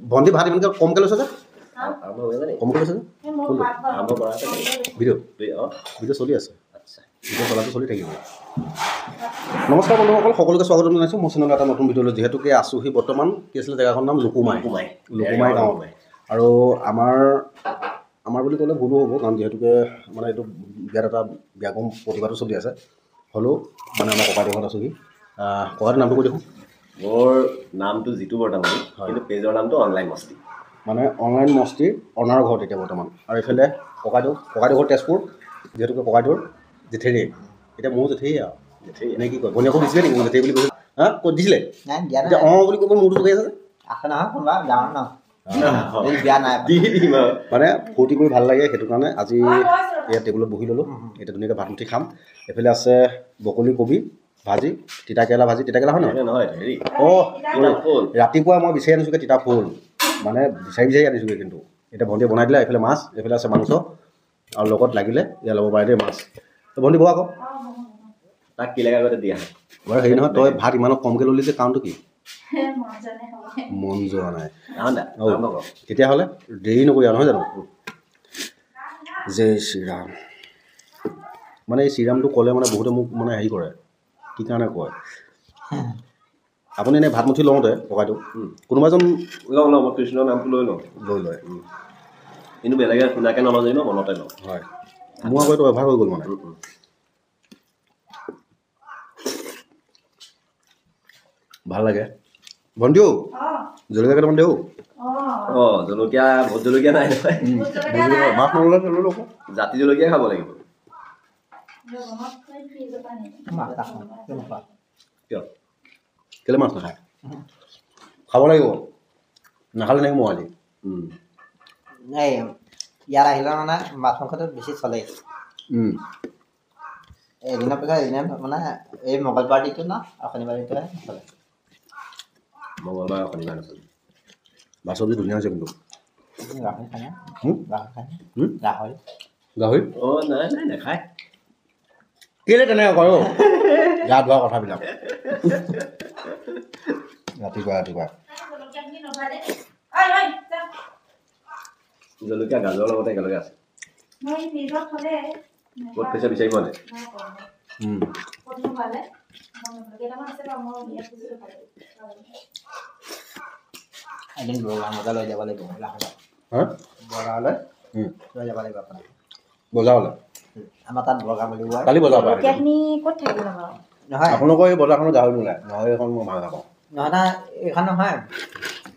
ভণ্টি ভাত ইমানকৈ কমকৈ লৈছে যে কমকৈ লৈছে যে ভিডিঅ' চলি আছে ভিডিঅ' চলাটো চলি থাকিব নমস্কাৰ বন্ধুসকল সকলোকে স্বাগতম জনাইছোঁ মোৰ চেনেলত এটা নতুন ভিডিঅ'লৈ যিহেতুকে আছোহি বৰ্তমান কি আছিলে জেগাখনৰ নাম লুকুমাই গাঁৱত আৰু আমাৰ বুলি ক'লে ভুলো হ'ব কাৰণ যিহেতুকে মানে এইটো বিয়াত এটা ব্যাগম প্ৰতিভাটো চলি আছে হ'লেও মানে আমাৰ ককাইদেউ ঘৰত আছোহি ককাইদেউৰ নামটো কৈ দেখোঁ মোৰ নামটো জিতু বৰ্তমান কিন্তু পেজৰ নামটো অনলাইন মস্তি মানে অনলাইন মস্তিৰ অনাৰ ঘৰত এতিয়া বৰ্তমান আৰু এইফালে ককাইদেউ ঘৰ তেজপুৰ যিহেতুকে ককাইদেউৰ জেঠেৰী এতিয়া মোৰ জেঠেৰী আৰু জেঠেৰী এনে কি কয় ভনীয়েকো দিছিলে নেকি মোৰ জেঠেৰী বুলি কৈছে হা ক'ত দিছিলে এতিয়া অঁ বুলি ক'ব মোৰটো জোকাই আছে আছে নহয় কোনোবা গাঁৱৰ ন বিয়া নাই মানে ফূৰ্তি কৰি ভাল লাগে সেইটো কাৰণে আজি ইয়াত টেবুলত বহি ল'লোঁ এতিয়া ধুনীয়াকৈ ভাত মুঠি খাম এইফালে আছে বকলি কবি ভাজি তিতাকেৰেলা ভাজি তিতাকেৰেলা হয় নহয় অঁ ৰাতিপুৱা মই বিচাৰি আনিছোঁগৈ তিতা ফুল মানে বিচাৰি আনিছোঁগৈ কিন্তু এতিয়া ভণ্টিয়ে বনাই দিলে এইফালে মাছ এইফালে আছে মাংস আৰু লগত লাগিলে ইয়াৰ ল'ব পাৰে দেই মাছ তই ভণ্টি বহা আকৌ তাক কি লাগে আগতে দিয়া বাৰু হেৰি নহয় তই ভাত ইমানত কমকৈ ল'লি যে কাৰণটো কি মন যোৱা নাই তেতিয়াহ'লে দেৰি নকৰি আৰু নহয় জানো জয় শ্ৰীৰাম মানে এই শ্ৰীৰামটো ক'লে মানে বহুতে মোক মানে হেৰি কৰে কি কাৰণে কয় আপুনি এনেই ভাত মুঠি লওঁতে ককাইদেউ কোনোবা এজন লওঁ মই কৃষ্ণৰ নামটো লৈ লয় কিন্তু বেলেগে শুনাকৈ নলওঁ যদি মই মনতে লওঁ হয় মোৰ আকৌ এইটো অভ্যাস হৈ গ'ল মানে ভাল লাগে ভণ্টিও জলকীয়া কেইটামান দেও জলকীয়া ভোট জলকীয়া নাই মাছ নল'লে লৈ ল'ব জাতি জলকীয়া খাব লাগিব কিয় কেলৈ মাছ নাখায় খাব লাগিব নাখালে নেকি মই আজি এই ইয়াত আহিলে মানে মাছ মাংসটো বেছি চলে এদিনৰ পিছত এদিন মানে এই মঙলবাৰ দিনটো ন আৰু শনিবাৰ দিনটোহে চলে মঙলবাৰ শনিবাৰ নচলে মাছ চব্জি ধুনীয়া হৈছে কিন্তু গাহৰি খায় গাহৰি অঁ নাই নাখায় কেলৈ তেনেকৈ কয় অ' গা ধোৱা কথাবিলাক ৰাতিপুৱা জলকীয়া গাজৰৰ লগতে একেলগে আছে ক'ত পইচা বিচাৰি পোৱা নাই এদিন বজাৰলৈ লৈ যাব লাগিব বজাৰলৈ লৈ যাব লাগিব আপোনাক বজাৰলৈ আমাৰ তাত বজাৰ বুলি কয় কালি বজাৰ পৰা ক'ত থাকিব বাৰু নহয় আপোনালোকৰ এই বজাৰখনত গাহৰি নোলায় নহয় এইখন মই ভাল নাপাওঁ নহয় এইখন নহয়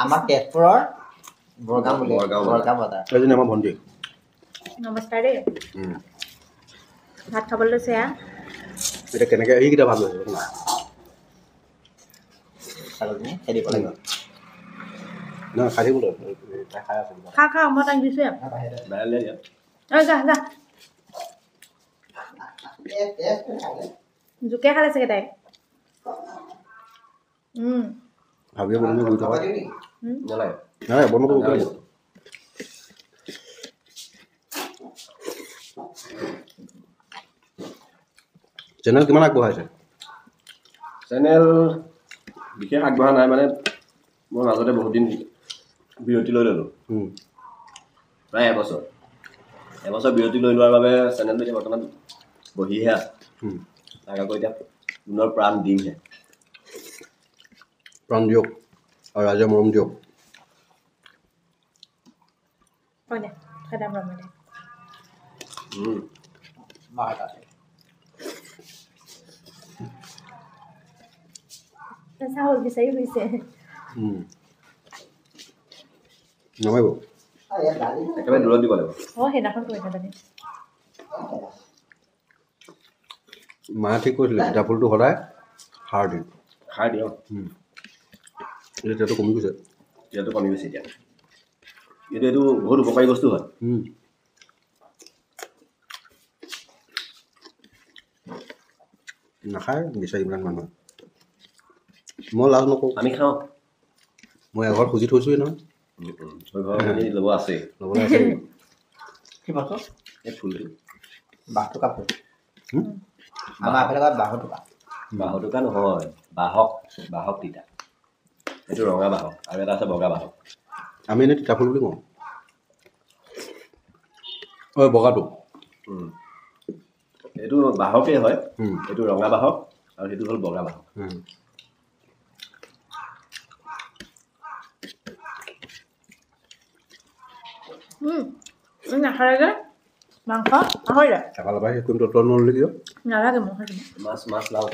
আমাৰ তেজপুৰৰ বৰগাঁও বুলি বৰগাঁও বজাৰ এইজনী আমাৰ ভণ্টি নমস্কাৰ দেই ভাত খাবলৈ লৈছে এতিয়া কেনেকৈ এইকেইটা ভাল লৈছে ছাগলীজনী খেদি দিব লাগিব নহয় খাই থাকিবলৈ তাই খাই আছে খা মই তাক দিছোঁ বাহিৰলৈ দিয়া যা জোকে খালে চাগে তাই ভাবিয়ে বনাব গৈ থকা নালাগে নাই বনাব গৈ চেনেল কিমান আগবঢ়াইছে চেনেল বিশেষ আগবঢ়া নাই মানে মই মাজতে বহুত দিন বিৰতি লৈ ল'লোঁ প্ৰায় এবছৰ বিৰতি লৈ লোৱাৰ বাবে চেনেলটো এতিয়া বৰ্তমান বহিহে আছে তাক আকৌ এতিয়া পুনৰ প্ৰাণ দিমহে প্ৰাণ দিয়ক আৰু ৰাইজে মৰম দিয়ক চাউল বিচাৰি ফুৰিছে নমাইব একেবাৰে দূৰত দিব লাগিব সেইদিনাখন কৈছে মানে মায়ে ঠিক কৈছিলে তিতা ফুলটো সদায় সাৰ দিম খাই দিয়ক এতিয়া তেতিয়াতো কমি গৈছে তেতিয়াতো কমি গৈছে এতিয়া এইটো বহুত উপকাৰী বস্তু হয় নাখায় বিচাৰি ইমান মানুহে মই লাজ নকৰোঁ আমি খাওঁ মই এঘৰ খুজি থৈছোঁৱেই নহয় ল'ব আছে ল'বলৈ আছে কি বস্তু এই ফুলটো বাঁহটোকা ফুল আমাৰ এফালে কয় বাঁহটোকা বাঁহটোকা নহয় বাহক তিতা এইটো ৰঙা বাহক আৰু এটা আছে বগা বাহক আমি এনেই তিতা ফুল বুলি কওঁ ঐ বগাটো এইটো বাহকেই হয় এইটো ৰঙা বাহক আৰু সেইটো হ'ল বগা বাহক নাখালে যে মাংস আহৰি যায় এফালৰ পৰা সেই কোনটো তল নল'লে কিয় নালাগে মোৰ মাছ লাও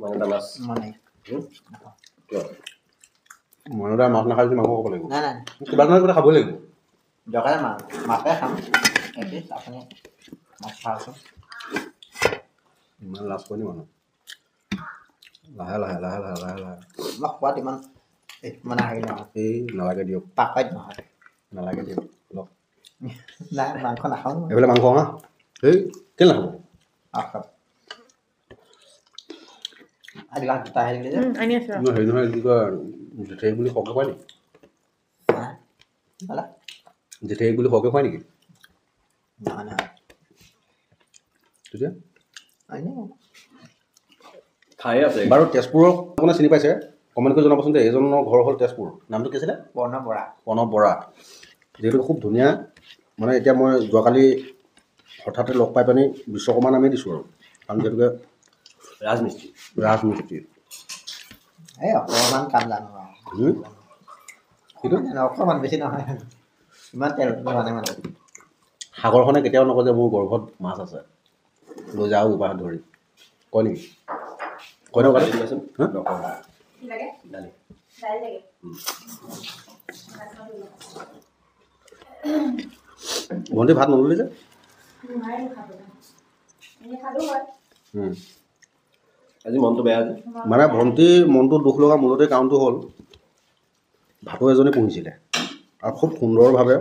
মানে এটা মাছ মানে কিয় মনতে মাছ নাখাই যদি মাংস খাব লাগিব নাই নাই কিবা নহয় কিবা খাবই লাগিব দৰকাৰে মাছে খাম আপুনি মাছ খাওকচোন ইমান লাজ কৰে নি মানুহ লাহে লাহে লাহে লাহে লাহে লাহে মই খোৱাত ইমান মানে হেৰি নহয় এই নালাগে দিয়ক পাকৈত নহয় নালাগে দিয়ক লওক নাই মাংস নাখাওঁ মই এইফালে মাংস হা এই কেলৈ নাখাব খাম আজি গাঁৱত দুটা আহিলে যে আনি আছো হেৰি নহয় কি কয় জেঠেই বুলি সৰহকৈ খুৱাই নেকি কি ক'লা জেঠেই বুলি সৰহকৈ খুৱাই নেকি নহয় নহয় তেতিয়া এনেই খাই আছে বাৰু তেজপুৰক আপুনি চিনি পাইছে কমেণ্ট কৰি জনাবচোন যে এইজনৰ ঘৰ হ'ল তেজপুৰ নামটো কি আছিলে প্ৰণৱ বৰা প্ৰণৱ বৰা যিহেতু খুব ধুনীয়া মানে এতিয়া মই যোৱাকালি হঠাতে লগ পাই পানি বিশ্বকৰ্মা নামেই দিছোঁ আৰু কাৰণ যিহেতুকে ৰাজমিস্ত্ৰী এই অকণমান কাম জানো আৰু কিন্তু অকণমান বেছি নহয় ইমান তেল মানে মানে সাগৰখনে কেতিয়াও নকয় যে মোৰ গৰ্ভত মাছ আছে লৈ যাওঁ উপায় ধৰি কয় নেকি কয় নকয় দিবাচোন কি লাগে দালি দাইল লাগে ভণ্টি ভাত নল'লি যে নোৱাৰে খাবলৈ এনেই খালোঁ হয় আজি মনটো বেয়া যে মানে ভণ্টিৰ মনটো দুখ লগা মূলতে কাৰণটো হ'ল ভাটৌ এজনী পুহিছিলে আৰু খুব সুন্দৰভাৱে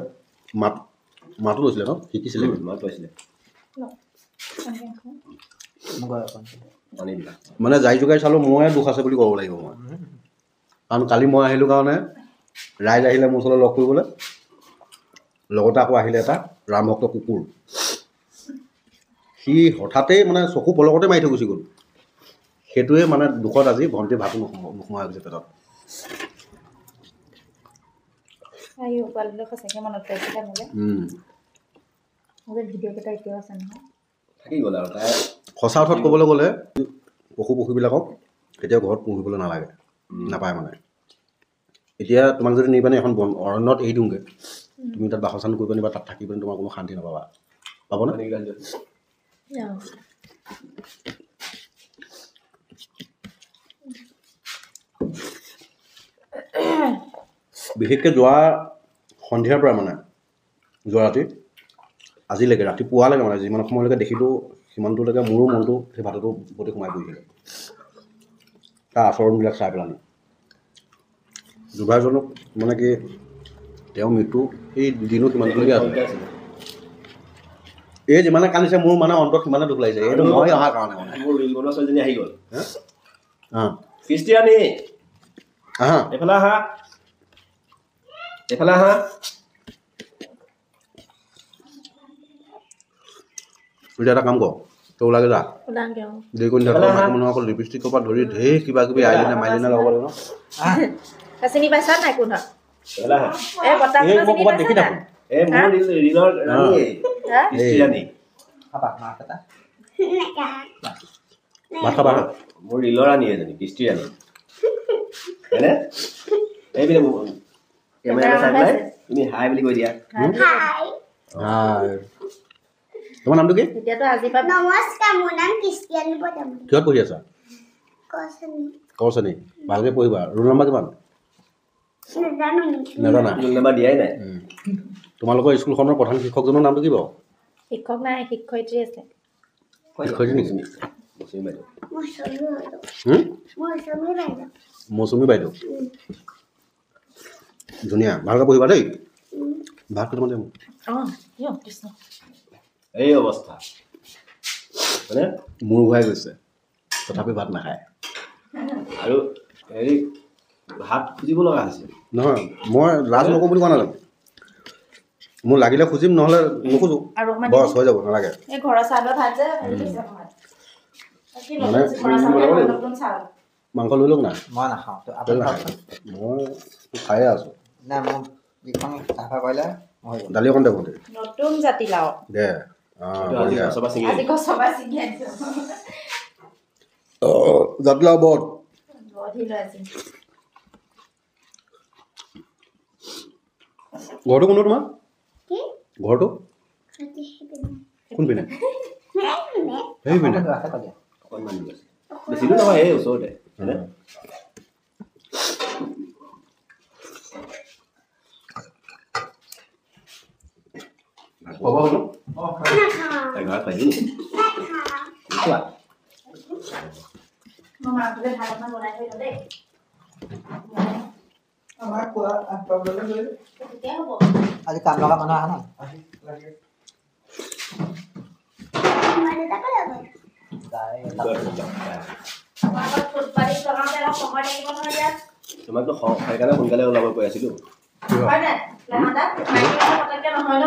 মাতো লৈছিলে ন শিকিছিলে মাছ পাইছিলে পানী দিলা মানে যাই জোগাই চালোঁ ময়ে দুখ আছে বুলি ক'ব লাগিব মই কাৰণ কালি মই আহিলোঁ কাৰণে ৰাইজ আহিলে মোৰ ওচৰলৈ লগ কৰিবলৈ লগতে আকৌ আহিলে এটা ৰামভক্ত কুকুৰ সি হঠাতেই মানে চকু পলকতে মাৰি থৈ গুচি গ'ল সেইটোৱে মানে দুখত আজি ভণ্টিৰ ভাতো নোসোমোৱা হৈ গৈছে পেটত পোৱালিলৈ সঁচাকৈ মনত পৰিছিলে মোলৈ ভিডিঅ' কেইটা এতিয়াও আছে নহয় থাকি গ'ল আৰু তাই সঁচা অৰ্থত ক'বলৈ গ'লে পশুবিলাকক কেতিয়াও ঘৰত পুহিবলৈ নালাগে নাপায় মানে এতিয়া তোমাক যদি নি পানি এখন অৰণ্যত এৰি দিওঁগৈ তুমি তাত বাসস্থান কৰি পানি বা তাত থাকি পানি তোমাৰ কোনো শান্তি নাপাবা পাবনে বিশেষকৈ যোৱা সন্ধিয়াৰ পৰা মানে যোৱা ৰাতি আজিলৈকে ৰাতিপুৱালৈকে মানে যিমান সময়লৈকে দেখিলোঁ সিমানটোলৈকে মোৰো মনটো সেই ভাতটোৰ প্ৰতি সোমাই পৰিছিলে তাৰ আচৰণবিলাক চাই পেলানি দুভাইজনক মানে কি তেওঁৰ মৃত্যু এই দুদিনো কিমানটোলৈকে আছে এই যিমানে কান্দিছে মোৰ মানে অন্তৰত সিমানে দুখ লাগিছে এইটো মই অহাৰ কাৰণে মানে মোৰ ৰিল বনোৱা ছোৱালীজনী আহি গ'ল অঁ ক্ৰিষ্টিয়ানী আহা এইফালে আহা এইফালে আহা এতিয়া এটা কাম কৰ তই ওলাগে যা ওলাংগে দেৰি কৰি মানুহক লিপষ্টিকৰ পৰা ধৰি ঢেৰ কিবা কিবি আইলিনা মাইলিনা লগাব লাগিব চিনি পাইছা নাই কোন হয় এইফালে আহা এই বতাহ এই মই ক'ৰবাত দেখি থাকোঁ এই মোৰ ৰিলৰ ৰাণী ক্ৰিষ্টিয়ানী খাবা মাছ এটা ভাত খাবা মোৰ ৰিলৰ ৰাণী এজনী ক্ৰিষ্টিয়ানী হয়নে এইপিনে কেমেৰা চাই পেলাই তুমি হাই বুলি কৈ দিয়া তোমাৰ নামটো কি এতিয়াতো আজিৰ পৰা নমস্কাৰ মোৰ নাম ক্ৰিষ্টিয়ানী বৰ্তমান কিহত পঢ়ি আছা কৰ শ্ৰেণী ভালকৈ পঢ়িবা ৰোল নম্বৰ কিমান নাজানা ৰোল নম্বৰ দিয়াই নাই তোমালোকৰ স্কুলখনৰ প্ৰধান শিক্ষকজনৰ নামটো কি বাৰু শিক্ষক নাই শিক্ষয়িত্ৰী আছে শিক্ষয়িত্ৰী নেকি মৌচুমী বাইদেউ মৌচুমী বাইদেউ ধুনীয়া ভালকৈ পঢ়িবা দেই ভাত কেইটামান দে মোক অঁ কৃষ্ণ এই অৱস্থা মানে মূৰ ঘূৰাই গৈছে তথাপি ভাত নাখায় আৰু হেৰি ভাত খুজিব লগা হৈছে নহয় মই লাজ নকৰোঁ বুলি কোৱা নাজানো মোৰ লাগিলে খুজিম নহ'লে নোখোজোঁ আৰু অকণমান বছ হৈ যাব নালাগে এই ঘৰৰ চাউলৰ ভাত যে মানে মাংস লৈ লওক না মই নাখাওঁ তই নাখায় মই খায়ে আছোঁ নাই মই এইখন চাফা কৰিলে হৈ যাব দালি অকণ দে বন্ধু নতুন জাতিলাও দে আজি গছৰ পৰা ছিঙি আজি গছৰ পৰা ছিঙি আনিছো জাতিলাও বত বধি লৈ আজি ঘৰটো কোনটো তোমাৰ কি ঘৰটো ৰাতি কোন পিনে সেই পিনে আছে কলিয়া অকণমান দিন আছে বেছি দূৰ নহয় এই ওচৰতে হয়নে হ'ব হ'ব তাই ঘৰত পাইহি নি খোৱা মই মাহঁতলৈ ভাত অকণমান বনাই থৈ দিওঁ দেই আমাৰ খোৱা প্ৰব্লেম লৈ তেতিয়াই হ'ব আজি কাম লগা মানুহ অহা নাই আমাৰ আগত ফুটপাথত লগাওঁতে অলপ সময় লাগিব নহয় ইয়াত তোমাকতো সেইকাৰণে সোনকালে ওলাব কৈ আছিলোঁ হয় নাই লেহাঁতা মাইকী মানুহ পতককৈ নহয় ন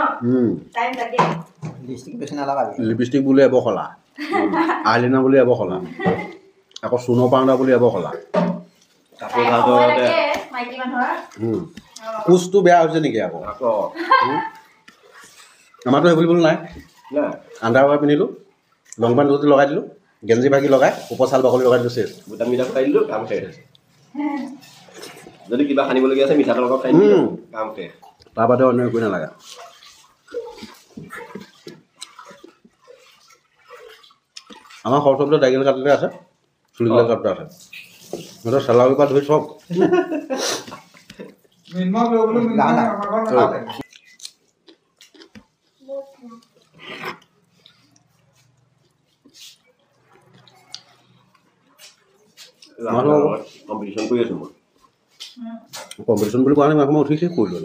টাইম লাগে ডিষ্ট্ৰিক্ট বেছি নালাগাবি লিপষ্টিক বুলি এবখলা আইলিনা বুলি এবখলা আকৌ চুনো পাউডাৰ বুলি এবখলা কাপোৰ সময় ভাজতে লাগে মাইকী মানুহৰ কোচটো বেয়া হৈছে নেকি আকৌ আকৌ আমাৰতো সেইবুলিবলৈ নাই না আণ্ডাৰৱেৰ পিন্ধিলোঁ লং পেণ্ট যদি লগাই দিলোঁ গেঞ্জি ভাগি লগাই ওপৰ চাল বাকলি লগাই দিলোঁ চেচ বুটামকেইটা খুৱাই দিলোঁ কাম শেষ যদি কিবা সানিবলগীয়া আছে মিঠাতেল লগত খাই দিলোঁ কাম শেষ তাৰ বাদে অন্য একোৱেই নালাগে আমাৰ সৰস্বতীটো দাইগেল কাটতে আছে চুলিগেল কাটতে আছে সিহঁতৰ চেলাউৰিৰ পৰা ধৰি চব কম্পিটিশ্যন কৰি আছোঁ মই কম্পিটিশ্যন বুলি কোৱা নাই মই উঠি শেষ কৰিলোঁ